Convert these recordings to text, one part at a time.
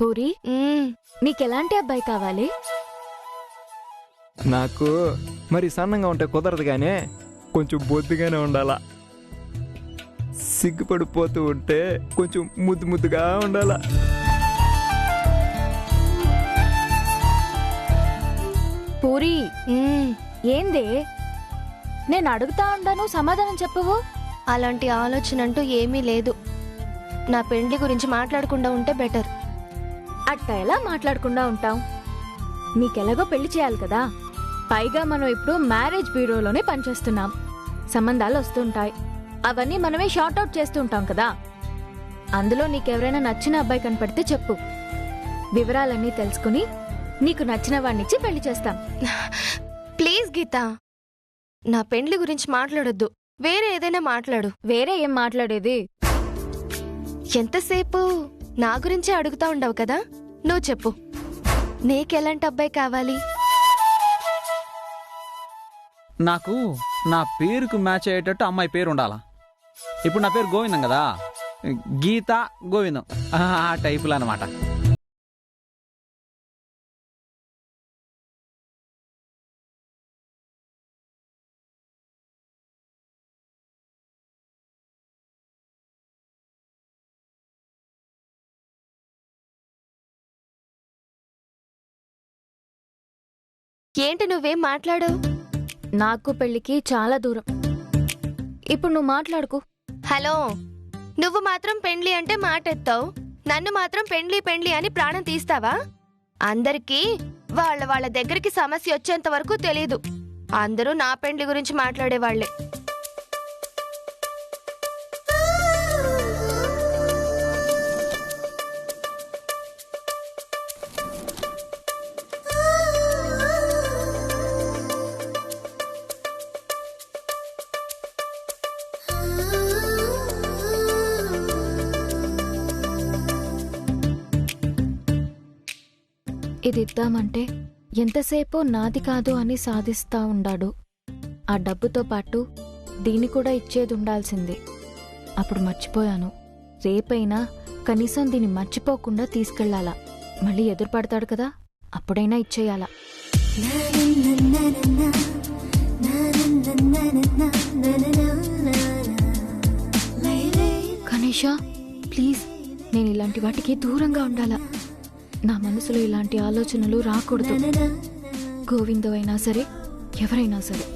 పూరి నీకెలాంటి అబ్బాయి కావాలి? నాకు మరి సన్నంగా ఉంటే కుదరదు గానే కొంచెం బొద్దుగానే ఉండాలా. సిగ్గుపడిపోతూ ఉంటే కొంచెం ముద్దు ముద్దుగా ఉండాలా. పూరి ఏందే నేను అడుగుతా ఉండాను సమాధానం చెప్పవు? అలాంటి ఆలోచన అంటూ ఏమీ లేదు. నా పెండ్లి గురించి మాట్లాడకుండా ఉంటే బెటర్. అట్ట ఎలా మాట్లాడకుండా ఉంటాం? నీకెలాగో పెళ్లి చేయాలి కదా. పైగా మనం ఇప్పుడు మ్యారేజ్ బ్యూరోలోనే పనిచేస్తున్నాం. సంబంధాలు వస్తుంటాయి, అవన్నీ మనమే షార్ట్అవుట్ చేస్తూ ఉంటాం కదా. అందులో నీకెవరైనా నచ్చిన అబ్బాయి కనపడితే చెప్పు, వివరాలన్నీ తెలుసుకుని నీకు నచ్చిన వాడినిచ్చి పెళ్లి చేస్తాం. ప్లీజ్ గీత, నా పెండ్లి గురించి మాట్లాడొద్దు. వేరే ఏదైనా మాట్లాడు. వేరే ఏం మాట్లాడేది? ఎంతసేపు నా గురించే అడుగుతా ఉండవు కదా. నువ్వు చెప్పు, నీకెలాంటి అబ్బాయి కావాలి? నాకు నా పేరుకు మ్యాచ్ అయ్యేటట్టు అమ్మాయి పేరు ఉండాలా. ఇప్పుడు నా పేరు గోవిందం కదా, గీత గోవిందం ఆ టైపులో అనమాట. ఏంటి నువ్వేం మాట్లాడు? నాకు పెళ్లికి చాలా దూరం. ఇప్పుడు నువ్వు మాట్లాడుకో. హలో, నువ్వు మాత్రం పెండ్లి అంటే మాట ఎత్తావు, నన్ను మాత్రం పెండ్లి పెండ్లి అని ప్రాణం తీస్తావా? అందరికీ వాళ్ళ దగ్గరికి సమస్య వచ్చేంత వరకు తెలీదు. అందరూ నా పెండ్లి గురించి మాట్లాడేవాళ్లే. ఇది ఇద్దామంటే ఎంతసేపో నాది కాదు అని సాధిస్తా ఉండాడు. ఆ డబ్బుతో పాటు దీన్ని కూడా ఇచ్చేది ఉండాల్సింది. అప్పుడు మర్చిపోయాను. రేపైనా కనీసం దీన్ని మర్చిపోకుండా తీసుకెళ్లాలా. మళ్ళీ ఎదురుపడతాడు కదా, అప్పుడైనా ఇచ్చేయాలా. కనీషా ప్లీజ్, నేను ఇలాంటి వాటికి దూరంగా ఉండాలా. నా మనసులో ఇలాంటి ఆలోచనలు రాకూడదు. గోవిందో అయినా సరే, ఎవరైనా సరే.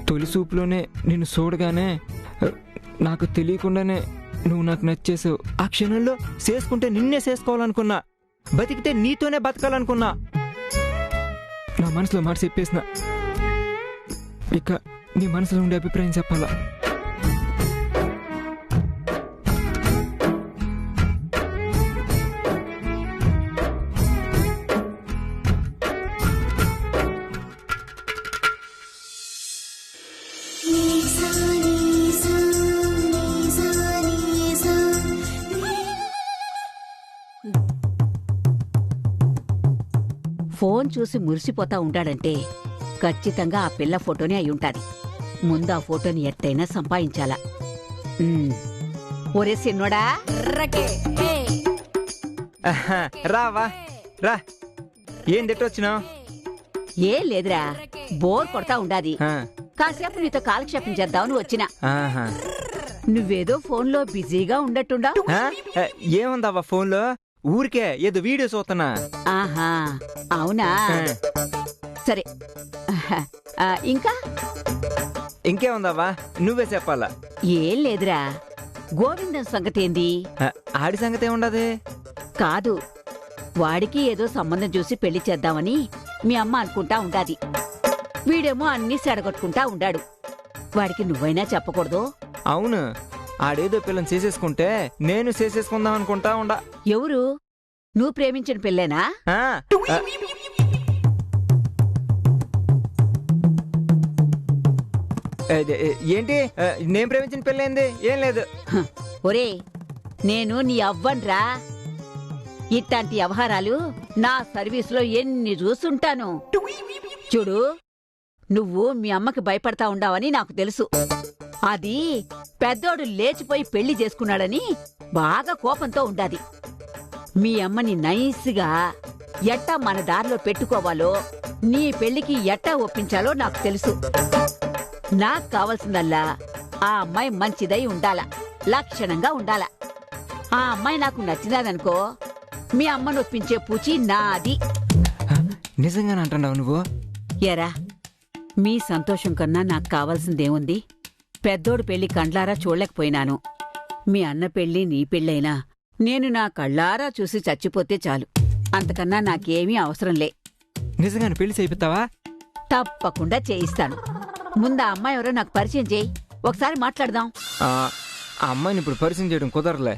తొలి చూపులోనే నిన్ను చూడగానే నాకు తెలియకుండానే నువ్వు నాకు నచ్చేసావు. ఆ క్షణంలో చేసుకుంటే నిన్నే చేసుకోవాలనుకున్నా, బతికితే నీతోనే బతకాలనుకున్నా. నా మనసులో మాట చెప్పేసిన, ఇక నీ మనసులో ఉండే అభిప్రాయం చెప్పాలా. ఫోన్ చూసి మురిసిపోతా ఉంటాడంటే ఖచ్చితంగా ఆ పిల్ల ఫోటోనే అయ్యుంటాది. ముందు ఆ ఫోటోని ఎట్టయినా సంపాదించాలా. ఒరే సిన్నోడా, రావా రా. ఏం తిట్టొచ్చినావు? ఏం లేదురా, బోర్ కొడతా ఉండాది. కాసేపు నీతో కాలక్షేపం చేద్దామని వచ్చినా. నువ్వేదో ఫోన్లో బిజీగా ఉండట్టుండా. ఏముందవ్వా ఫోన్లో? ఊరికే ఏదో వీడియో చూస్తున్నా. ఆహా, అవునా? సరే, ఇంకా ఇంకేముందవ్వా, నువ్వే చెప్పాలా. ఏం లేదురా, గోవిందం సంగతేంది? ఆడి సంగతే ఉండదు. కాదు, వాడికి ఏదో సంబంధం చూసి పెళ్లి చేద్దామని మీ అమ్మ అనుకుంటా ఉండాది. వీడేమో అన్నీ సెడగొట్టుకుంటా ఉండాడు. వాడికి నువ్వైనా చెప్పకూడదు? అవును, ఆడేదో పిల్లని చేసేసుకుంటే నేను చేసేసుకుందాం అనుకుంటా ఉండా. ఎవరు? నువ్వు ప్రేమించిన పిల్లేనా? ఏంటి నేను ప్రేమించిన పిల్లేంది? ఏం లేదు. ఒరే, నేను నీ అవ్వన్రా. ఇట్లాంటి వ్యవహారాలు నా సర్వీసులో ఎన్ని చూసుంటాను. చూడు, నువ్వు మీ అమ్మకి భయపడతా ఉండావని నాకు తెలుసు. అది పెద్దోడు లేచిపోయి పెళ్లి చేసుకున్నాడని బాగా కోపంతో ఉండాది. మీ అమ్మని నైస్గా ఎట్టా మన దారిలో పెట్టుకోవాలో, నీ పెళ్లికి ఎట్టా ఒప్పించాలో నాకు తెలుసు. నాకు కావాల్సిందల్లా ఆ అమ్మాయి మంచిదై ఉండాల, లక్షణంగా ఉండాల. ఆ అమ్మాయి నాకు నచ్చినాదనుకో, మీ అమ్మను ఒప్పించే పూచి నాది. నిజంగానే అంటున్నావు నువ్వు? ఎరా, మీ సంతోషం కన్నా నాకు కావాల్సిందేముంది? పెద్దోడు పెళ్లి కండ్లారా చూడలేకపోయినాను. మీ అన్న పెళ్లి నీ పెళ్ళైనా నేను నా కళ్ళారా చూసి చచ్చిపోతే చాలు. అంతకన్నా నాకేమీ అవసరంలే. నిజంగానే పెళ్లి చేయిస్తావా? తప్పకుండా చేయిస్తాను. ముందా అమ్మాయి ఎవరో నాకు పరిచయం చేయి, ఒకసారి మాట్లాడదాం. ఆ అమ్మాయిని ఇప్పుడు పరిచయం చేయడం కుదరలే.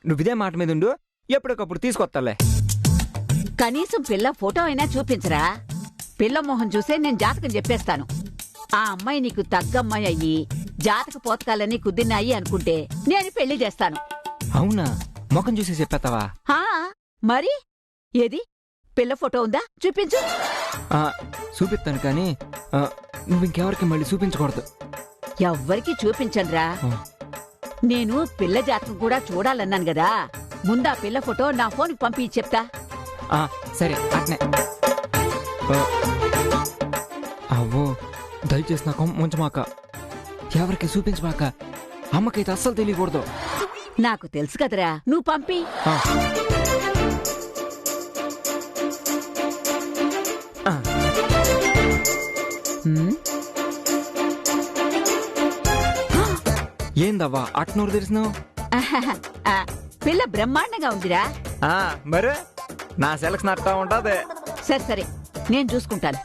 నువ్వు ఇదే మాట మీద ఉండు, ఎప్పటికప్పుడు తీసుకొస్తాలే. కనీసం పిల్ల ఫోటో అయినా చూపించరా? పిల్ల మొహం చూసే నేను జాతకం చెప్పేస్తాను. ఆ అమ్మాయి నీకు తగ్గమ్మాయి అయ్యి జాతక పోతకాలన్నీ కుదిరినాయి అనుకుంటే నేను పెళ్లి చేస్తాను. అవునా? ముఖం చూసి చెప్పేస్తావా? మరి ఏది? పిల్ల ఫోటో ఉందా? చూపించు. చూపిస్తాను, కానీ నువ్వు ఇంకెవరికి మళ్ళీ చూపించకూడదు. ఎవ్వరికి చూపించండ్రా. నేను పిల్ల జాతకం కూడా చూడాలన్నాను గదా. ముందా పిల్ల ఫోటో నా ఫోన్కి పంపి చెప్తా. సరే, అట్నే. అవ్వో, దయచేసి నాకు ముంచమాక, ఎవరికి చూపించమాక. అమ్మకైతే అస్సలు తెలియకూడదు. నాకు తెలుసు కదరా, నువ్వు పంపి. ఏందవ్వా అట్నూరు తెలిసినావు? పిల్ల బ్రహ్మాండంగా ఉందిరా. మరి నా సెలక్షన్ అట్టా ఉంటది. సరే సరే, నేను చూసుకుంటాను.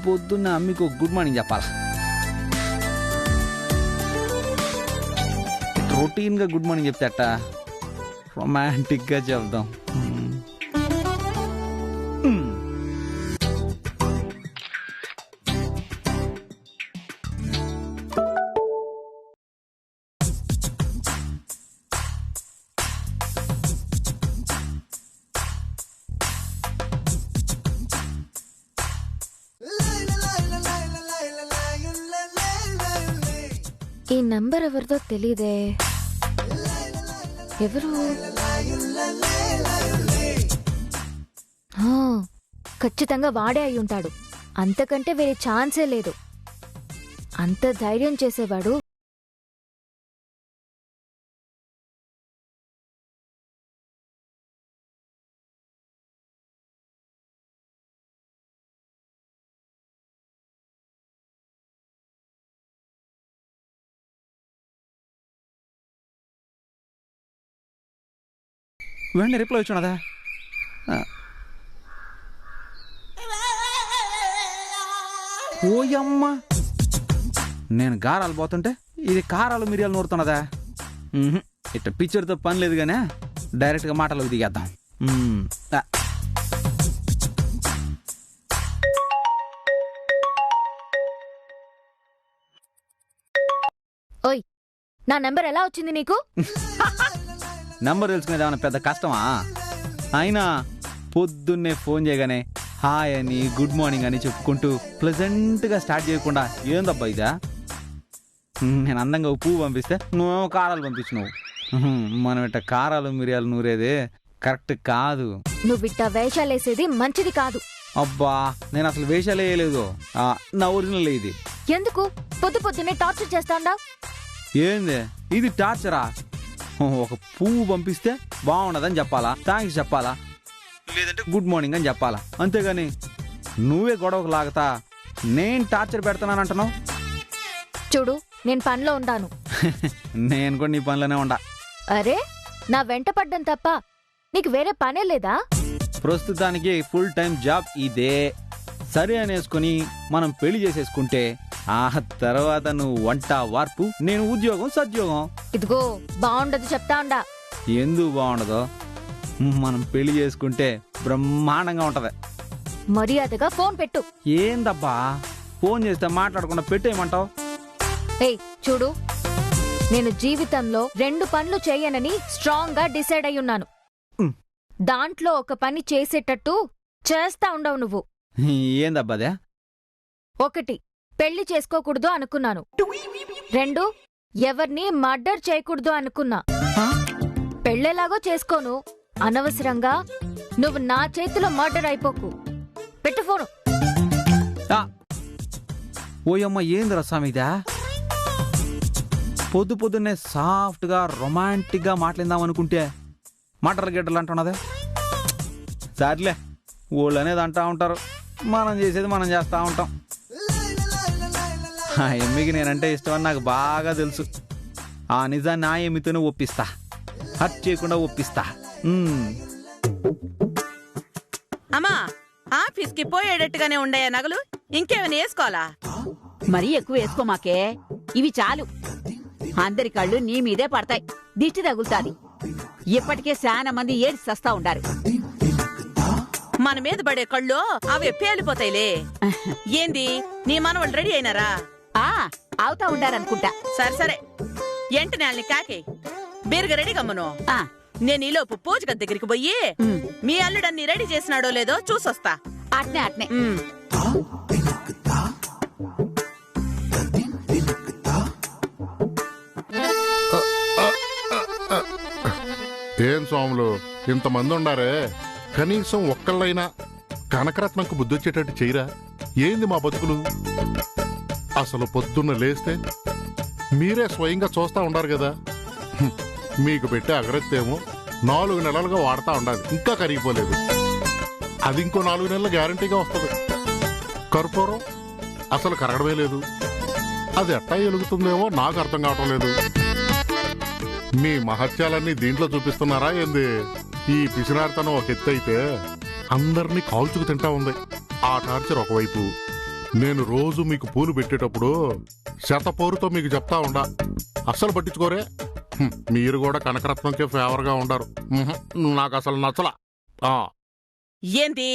పొద్దున్న మీకు గుడ్ మార్నింగ్ చెప్పాలా? రొటీన్గా గుడ్ మార్నింగ్ చెప్తే అట్ట రొమాంటిక్గా చెప్దాం. ఈ నంబర్ ఎవరిదో తెలీదే. ఎవరు? ఖచ్చితంగా వాడే అయి ఉంటాడు. అంతకంటే వేరే ఛాన్సే లేదు. అంత ధైర్యం చేసేవాడు వెంటనే రిప్లై వచ్చున్నదా? ఓయమ్మ, నేను గారాలు పోతుంటే ఇది కారాలు మిరియాలు నూరుతున్నదా? ఇట్లా పిక్చర్తో పని లేదు కానీ డైరెక్ట్గా మాటలకు దిగేద్దాం. ఓయ్, నా నంబర్ ఎలా వచ్చింది నీకు? నంబర్ తెలుసుకునేది ఏమన్నా పెద్ద కష్టమా? అయినా పొద్దున్నే ఫోన్ చేయగానే హాయ్ అని గుడ్ మార్నింగ్ అని చెప్పుకుంటూ ప్లెజెంట్గా స్టార్ట్ చేయకుండా ఏందబ్బా ఇదా? నేను అందంగా పువ్వు పంపిస్తే నువ్వేమో కారాలు పంపించినావు. మనం ఇట్ట కారాలు మిరియాలు నూరేది కరెక్ట్ కాదు. నువ్వు ఇట్టా వేషాలేసేది మంచిది కాదు. అబ్బా నేను అసలు వేషాలు వేయలేదు. నా ఒరిజినల్ ఇది. ఎందుకు పొద్దు పొద్దునే టార్చర్ చేస్తాండా? ఏంది ఇది టార్చరా? ఒక పువ్వు పంపిస్తే బాగుండదని చెప్పాలా, థ్యాంక్స్ చెప్పాలా, లేదంటే గుడ్ మార్నింగ్ అని చెప్పాలా, అంతేగాని నువ్వే గొడవకు లాగతా నేను టార్చర్ పెడతానంటున్నావు. చూడు, నేను పనిలో ఉంటాను. నేను కూడా నీ పనిలోనే ఉండా. అరే, నా వెంట పడ్డం తప్ప నీకు వేరే పనే లేదా? ప్రస్తుతానికి ఫుల్ టైం జాబ్ ఇదే. సరే అనేసుకుని మనం పెళ్లి చేసేసుకుంటే ఆ తర్వాత నువ్వు వంట వార్పు, నేను ఉద్యోగం సద్యోగం. ఇదిగో బాగుండదు చెప్తా ఉండా. ఎందుకు బాగుండదో? మనం పెళ్లి చేసుకుంటే బ్రహ్మాండంగా ఉంటది. మర్యాదగా ఫోన్ పెట్టు. ఏందబ్బా ఫోన్ చేస్తే మాట్లాడకుండా పెట్టేయమంటావు? ఏయ్ చూడు, నేను జీవితంలో 2 పనులు చేయనని స్ట్రాంగ్ గా డిసైడ్ అయ్యున్నాను. దాంట్లో ఒక పని చేసేటట్టు చేస్తా ఉండవు నువ్వు. ఏందబ్బా అదే? 1 పెళ్లి చేసుకోకూడదు అనుకున్నాను. 2 ఎవరిని మర్డర్ చేయకూడదు అనుకున్నా. పెళ్ళేలాగో చేసుకోను, అనవసరంగా నువ్వు నా చేతిలో మర్డర్ అయిపోకు. పెట్టు ఫోను. ఓయమ్మ ఏందిరా స్వామిదా? పొద్దు పొద్దున్నే సాఫ్ట్ గా రొమాంటిక్ గా మాట్లాడదాం అనుకుంటే మటర్లు గిట్టలు అంటున్నదే. సర్లే, వాళ్ళు అనేది అంటా ఉంటారు, మనం చేసేది మనం చేస్తా ఉంటాం. ఆ ఎమ్మికి నేనంటే ఇష్టమని నాకు బాగా తెలుసు. ఆ నిజాన్ని ఆ ఎమ్మితోనే ఒప్పిస్తా, హర్ట్ చేయకుండా ఒప్పిస్తా. అమ్మా, ఆఫీస్కి పోయేటట్టుగానే ఉండయా నగలు? ఇంకేమైనా వేసుకోవాలా? మరీ ఎక్కువ వేసుకోమాకే, ఇవి చాలు. అందరి కళ్ళు నీ మీదే పడతాయి, దిష్టి తగులుతాది. ఇప్పటికే చాలా మంది ఏడ్చి సస్తా ఉండారు. మన మీద పడే కళ్ళు అవి పేలిపోతాయిలే. ఏంది నీ మనవాళ్ళు రెడీ అయినారా? అవుతా ఉండారనుకుంటా. సరే సరే, ఎంటనే వాళ్ళని కాకే బీరుగా రెడీ గమ్మను. ఆ, నేను ఈలోపు పూజ గది దగ్గరికి పోయి మీ అల్లుడన్ని రెడీ చేసినాడో లేదో చూసొస్తా. అట్నే అట్నే. ఏం స్వాములు ఇంతమంది ఉండారే, కనీసం ఒక్కళ్ళైనా కనకరత్నంకు బుద్ధొచ్చేటట్టు చేయరా? ఏంది మా బతుకులు? అసలు పొద్దున్న లేస్తే మీరే స్వయంగా చూస్తా ఉండారు కదా. మీకు పెట్టే అగరత్తేమో 4 నెలలుగా వాడతా ఉండాలి, ఇంకా కరిగిపోలేదు. అది ఇంకో 4 నెలలు గ్యారంటీగా వస్తుంది. కర్పూరం అసలు కరగడమే లేదు. అది ఎట్టా ఎలుగుతుందేమో నాకు అర్థం కావటం లేదు. మీ మహత్యాలన్నీ దీంట్లో చూపిస్తున్నారా ఏంది? ఈ పిసినార్తనం ఒక ఎత్తు అయితే అందరినీ కాల్చుకు తింటా ఉంది ఆ టార్చర్ ఒకవైపు. నేను రోజు మీకు పూలు పెట్టేటప్పుడు శతపోరుతో మీకు చెప్తా ఉండా, అస్సలు పట్టించుకోరే. మీరు కూడా కనకరత్నంకే ఫేవర్ గా ఉండారు. నాకు అసలు నచ్చలా. ఏంది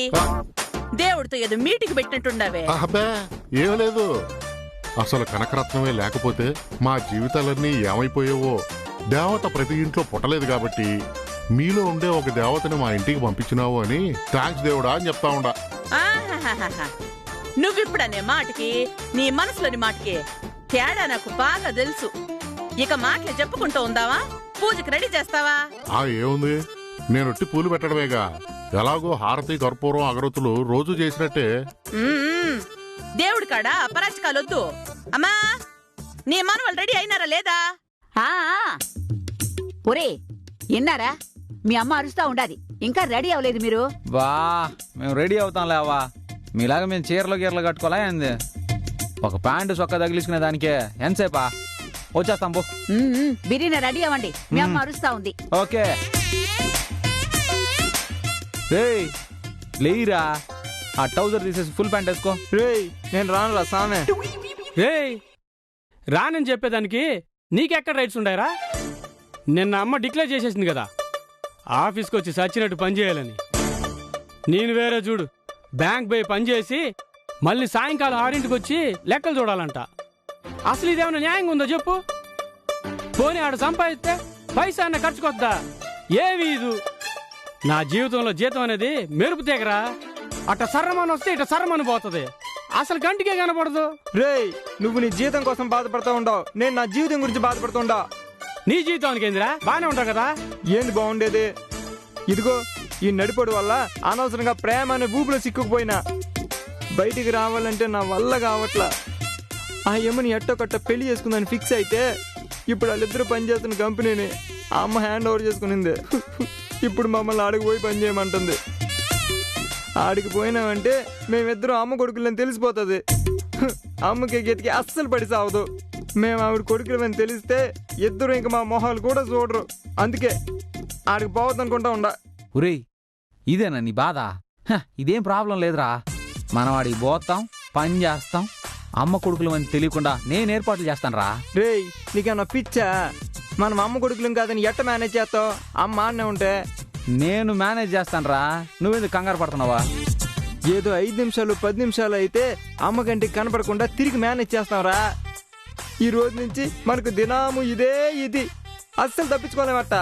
దేవుడితో ఏదో మీటింగ్ పెట్టినట్టుండవే? అబ్బే ఏం లేదు, అసలు కనకరత్నమే లేకపోతే మా జీవితాలన్నీ ఏమైపోయేవో. దేవత ప్రతి ఇంట్లో పుట్టలేదు కాబట్టి మీలో ఉండే ఒక దేవతని మా ఇంటికి పంపించినావు అని థ్యాంక్స్ దేవుడా అని చెప్తా ఉండా. నువ్విప్పుడనే మాటకి నీ మనసులోని మాటకి తేడా నాకు బాగా తెలుసు. ఇక మాటలే చెప్పుకుంటూ ఉందావా? పూజకి రెడీ చేస్తావా? ఏముంది, నేను ఒట్టి పూలు పెట్టడమేగా. ఎలాగో హారతి కర్పూరం అగరత్తులు రోజు చేసినట్టే. దేవుడి కాడ అపరాచకాలొద్దు. అమ్మా, నీ మనవాళ్ళు రెడీ అయినారా లేదా? ఒరే ఇన్నారా? మీ అమ్మ అరుస్తా ఉండాది, ఇంకా రెడీ అవ్వలేదు మీరు. బా మేము రెడీ అవుతాం లేవా? మీలాగా మేము చీరలు గీరలు కట్టుకోలే ఏంది? ఒక ప్యాంటు సొక్క తగిలించుకునే దానికే ఎంతసేపా? వచ్చేస్తాం పో. బిర్యానీ రెడీ అవ్వండి, మీ అమ్మ అరుస్తా ఉంది. ఓకే లేయిరా, ఆ ట్రౌజర్ తీసేసి ఫుల్ ప్యాంట్ వేసుకో. రేయ్ నేను రానురా సామె. రేయ్ రానని చెప్పేదానికి నీకెక్కడ రైట్స్ ఉండాయరా? నిన్న అమ్మ డిక్లేర్ చేసేసింది కదా ఆఫీస్కి వచ్చి సచ్చినట్టు పనిచేయాలని. నేను వేరే చూడు, బ్యాంక్ పోయి పనిచేసి మళ్ళీ సాయంకాలం 6ంటికి వచ్చి లెక్కలు చూడాలంట. అసలు ఇదేమన్నా న్యాయంగా ఉందో చెప్పు? పోనీ ఆడ సంపాదిస్తే పైసా అన్న ఖర్చుకొద్దా? ఏవి ఇది? నా జీవితంలో జీతం అనేది మెరుపు తీగరా, అట్ట సర్రమని వస్తే ఇట సర్రమని పోతుంది, అసలు కంటికే కనపడదు. రేయ్ నువ్వు నీ జీతం కోసం బాధపడతా ఉండవు, నేను నా జీవితం గురించి బాధపడుతుండా. నీ జీవితానికి ఏందిరా? బానే ఉంటావు కదా. ఏంది బాగుండేది? ఇదిగో ఈ నడిపొడు వల్ల అనవసరంగా ప్రేమ అనే ఊపిలో సిక్కుకుపోయినా. బయటికి రావాలంటే నా వల్ల కావట్లా. ఆ యమ్మని ఎట్టొకట్ట పెళ్లి చేసుకుందని ఫిక్స్ అయితే ఇప్పుడు వాళ్ళిద్దరూ పనిచేస్తున్న కంపెనీని ఆ అమ్మ హ్యాండ్ ఓవర్ చేసుకునింది. ఇప్పుడు మమ్మల్ని ఆడికి పోయి పని చేయమంటుంది. ఆడికి పోయినామంటే మేమిద్దరం అమ్మ కొడుకులని తెలిసిపోతుంది. అమ్మకి గెతికి అస్సలు పడి సావదు. మేము ఆవిడ కొడుకులని తెలిస్తే ఇద్దరు ఇంక మా మొహాలు కూడా చూడరు. అందుకే ఆడికి పోవద్దనుకుంటా ఉండా. ఒరేయ్, ఇదేనా నీ బాధ? ఇదేం ప్రాబ్లం లేదురా. మనం ఆడికి పోతాం, పని చేస్తాం, అమ్మ కొడుకులు అని తెలియకుండా నేను ఏర్పాట్లు చేస్తాను రా. రేయ్, నీకేమన్నా పిచ్చా? మనం అమ్మ కొడుకులం కాదని ఎట్ట మేనేజ్ చేస్తావు? అమ్మ ఆడనే ఉంటే నేను మేనేజ్ చేస్తాను రా. నువ్వెందుకు కంగారు పడుతున్నావా? ఏదో 5 నిమిషాలు 10 నిమిషాలు అయితే అమ్మ కంటికి కనపడకుండా తిరిగి మేనేజ్ చేస్తాంరా. ఈ రోజు నుంచి మనకు దినాము ఇది అస్సలు తప్పించుకోలేమట.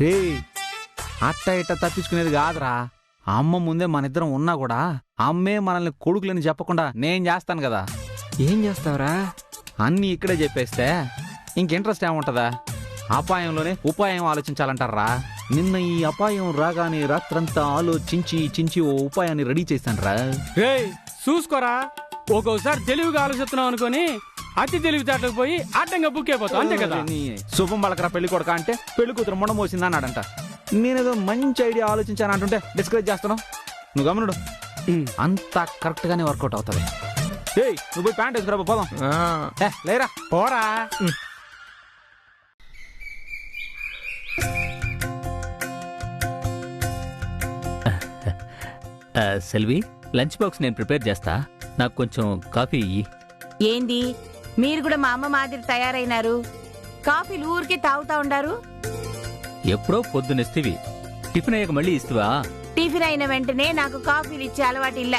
రే, అట్ట ఇట్ట తప్పించుకునేది కాదురా. అమ్మ ముందే మన ఇద్దరం ఉన్నా కూడా అమ్మే మనల్ని కొడుకులని చెప్పకుండా నేను చేస్తాను కదా. ఏం చేస్తావురా? అన్నీ ఇక్కడే చెప్పేస్తే ఇంక ఇంట్రెస్ట్ ఏముంటదా? అపాయంలోనే ఉపాయం ఆలోచించాలంటారా. నిన్న ఈ అపాయం రాగానే రాత్రంతా ఆలోచించి ఓ ఉపాయాన్ని రెడీ చేశాను రా. రేయ్ చూసుకోరా, ఒక్కోసారి తెలివిగా ఆలోచిస్తున్నావు అనుకొని అతి తెలివితేటలకు పోయి అడ్డంగా బుక్ అయిపోతావు, అంతే కదా. శుభం బలకరా పెళ్లి కొడక అంటే పెళ్లి కూతురు మొండమోసింది అన్నాడంట. నేనేదో మంచి ఐడియా ఆలోచించాను అంటుంటే డిస్కరేజ్ చేస్తున్నావు. నువ్వు గమనుడు, అంతా కరెక్ట్ గానే వర్కౌట్ అవుతుంది. ఏయ్, నువ్వు పోయి ప్యాంట్ వేసుకురా, పోదాం. లేరా, పోరా. సెల్వి, లంచ్ బాక్స్ నేను ప్రిపేర్ చేస్తా. నాకు కొంచెం కాఫీ ఇయ్యి. ఏంది మీరు కూడా మా అమ్మ మాదిరి తయారైనారు? కాఫీలు ఊరికే తాగుతా ఉండారు? ఎప్పుడో పొద్దునిస్తివి, టిఫిన్ అయ్యాక మళ్ళీ ఇస్తువా? టిఫిన్ అయిన వెంటనే నాకు కాఫీలు ఇచ్చే అలవాటు ఇల్ల.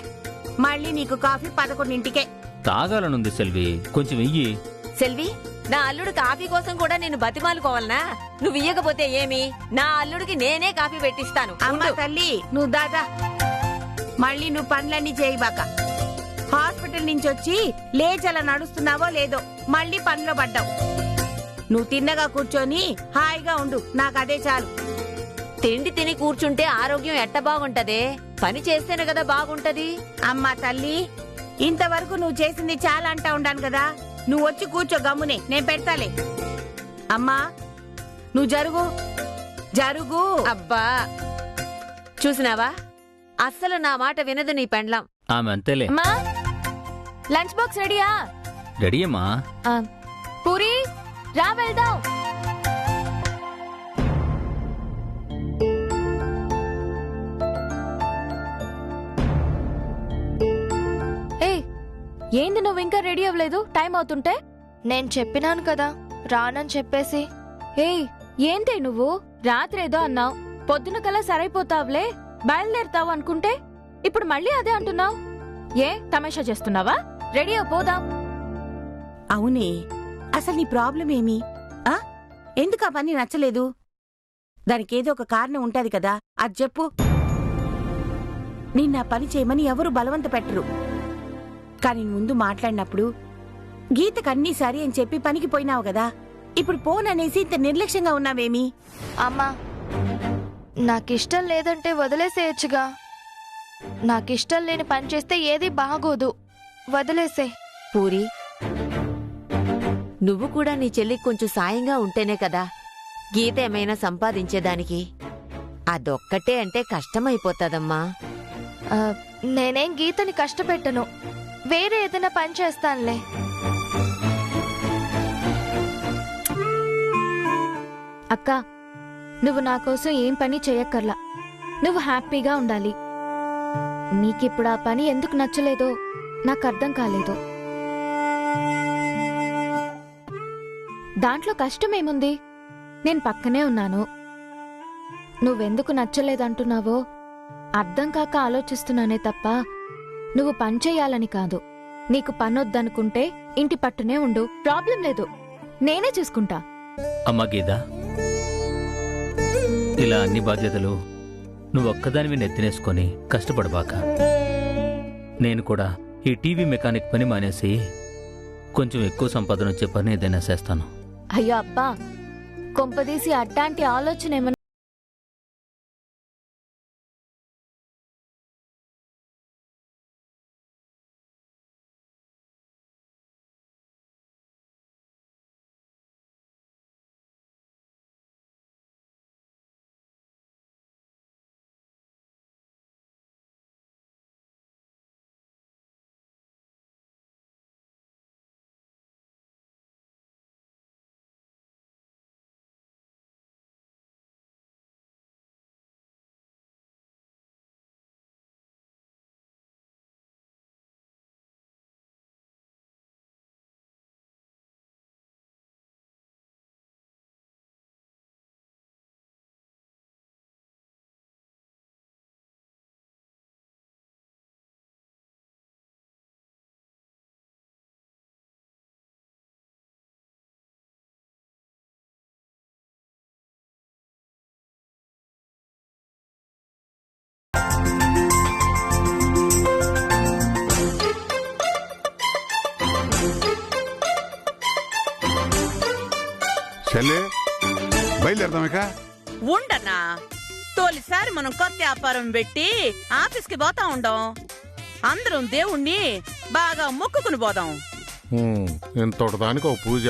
మళ్ళీ నీకు కాఫీ 11ంటికే. తాగాలనుంది సెల్వి, కొంచెం ఇయ్యి. సెల్వి, నా అల్లుడు కాఫీ కోసం కూడా నేను బతిమాలుకోవాలనా? నువ్వు ఇయ్యకపోతే ఏమి? నా అల్లుడికి నేనే కాఫీ పెట్టిస్తాను. అమ్మ తల్లి, నువ్వు దాదా. మళ్ళీ నువ్వు పనులన్నీ చేయబాక. హాస్పిటల్ నుంచి వచ్చి లేచలా నడుస్తున్నావో లేదో మళ్ళీ పనిలో పడ్డావు. నువ్వు తిన్నగా కూర్చొని హాయిగా ఉండు, నాకు అదే చాలు. తిండి తిని కూర్చుంటే ఆరోగ్యం ఎట్ట బాగుంటదే? పని చేస్తేనే కదా బాగుంటది. అమ్మా తల్లి, ఇంతవరకు నువ్వు చేసింది చాలా అంటా ఉండాను కదా. నువ్వు వచ్చి కూర్చో గమ్మునే, నేను పెడతాలే. అమ్మా నువ్వు జరుగు. అబ్బా, చూసినావా? అస్సలు నా మాట వినదు నీ పెండ్లం. ఆమె అంతేలే. అమ్మా, లంచ్ బాక్స్ రెడీయా? రెడీ అమ్మా. పూరి, రా వెళ్దాం. ఏయ్, ఏంది నువ్వు ఇంకా రెడీ అవ్వలేదు? టైం అవుతుంటే. నేను చెప్పినాను కదా రానని చెప్పేసి. ఏయ్, ఏంటే నువ్వు? రాత్రి ఏదో అన్నావు, పొద్దున కల్లా సరైపోతావులే, బయలుదేరుతావు అనుకుంటే ఇప్పుడు మళ్ళీ అదే అంటున్నావు. ఏ తమాషా చేస్తున్నావా? రెడీ పోదాం. అవునే, అసలు నీ ప్రాబ్లం ఏమి? ఎందుకు ఆ పని నచ్చలేదు? దానికేదో ఒక కారణం ఉంటది కదా, అది చెప్పు. నిన్న పని చేయమని ఎవరు బలవంత పెట్టరు. కాని ముందు మాట్లాడినప్పుడు గీతకన్నీ సరి అని చెప్పి పనికి పోయినావు కదా. ఇప్పుడు పోననేసి ఇంత నిర్లక్ష్యంగా ఉన్నావేమి? అమ్మా, నాకిష్టం లేదంటే వదిలేసేయచ్చుగా. నాకిష్టం లేని పని చేస్తే ఏది బాగోదు, వదిలేసే. పూరి, నువ్వు కూడా నీ చెల్లికి కొంచెం సాయంగా ఉంటేనే కదా గీత ఏమైనా సంపాదించేదానికి. అదొక్కటే అంటే కష్టమైపోతాదమ్మా. నేనేం గీతని కష్టపెట్టను, వేరే ఏదైనా పని చేస్తానులే. అక్క, నువ్వు నా కోసం ఏం పని చేయక్కర్లా. నువ్వు హ్యాపీగా ఉండాలి. నీకిప్పుడు ఆ పని ఎందుకు నచ్చలేదో నాకు అర్థం కాలేదు. దాంట్లో కష్టమేముంది? నేను పక్కనే ఉన్నాను. నువ్వెందుకు నచ్చలేదంటున్నావో అర్థం కాక ఆలోచిస్తున్నానే తప్ప నువ్వు పని చెయ్యాలని కాదు. నీకు పనొద్దనుకుంటే ఇంటి పట్టునే ఉండు, ప్రాబ్లం లేదు, నేనే చూసుకుంటా. అమ్మా గీత, ఇలా అన్ని బాధ్యతలు నువ్వొక్కదానివి నెత్తినేసుకొని కష్టపడబాక. నేను కూడా ఈ టీవీ మెకానిక్ పని మానేసి కొంచెం ఎక్కువ సంపాదన వచ్చే పని ఏదైనా చేస్తాను. అయ్యో అబ్బా, కొంపదీసి అట్టాంటి ఆలోచన ఏమన్నా చెల్లి బయలుదేరదాం ఇక. ఉండన్నా, తొలిసారి మనం కొత్త వ్యాపారం పెట్టి ఆఫీస్కి పోతా ఉండం. అందరం దేవుణ్ణి బాగా మొక్కుకుని పోదాం. ఇంతటి దానికి ఒక పూజ.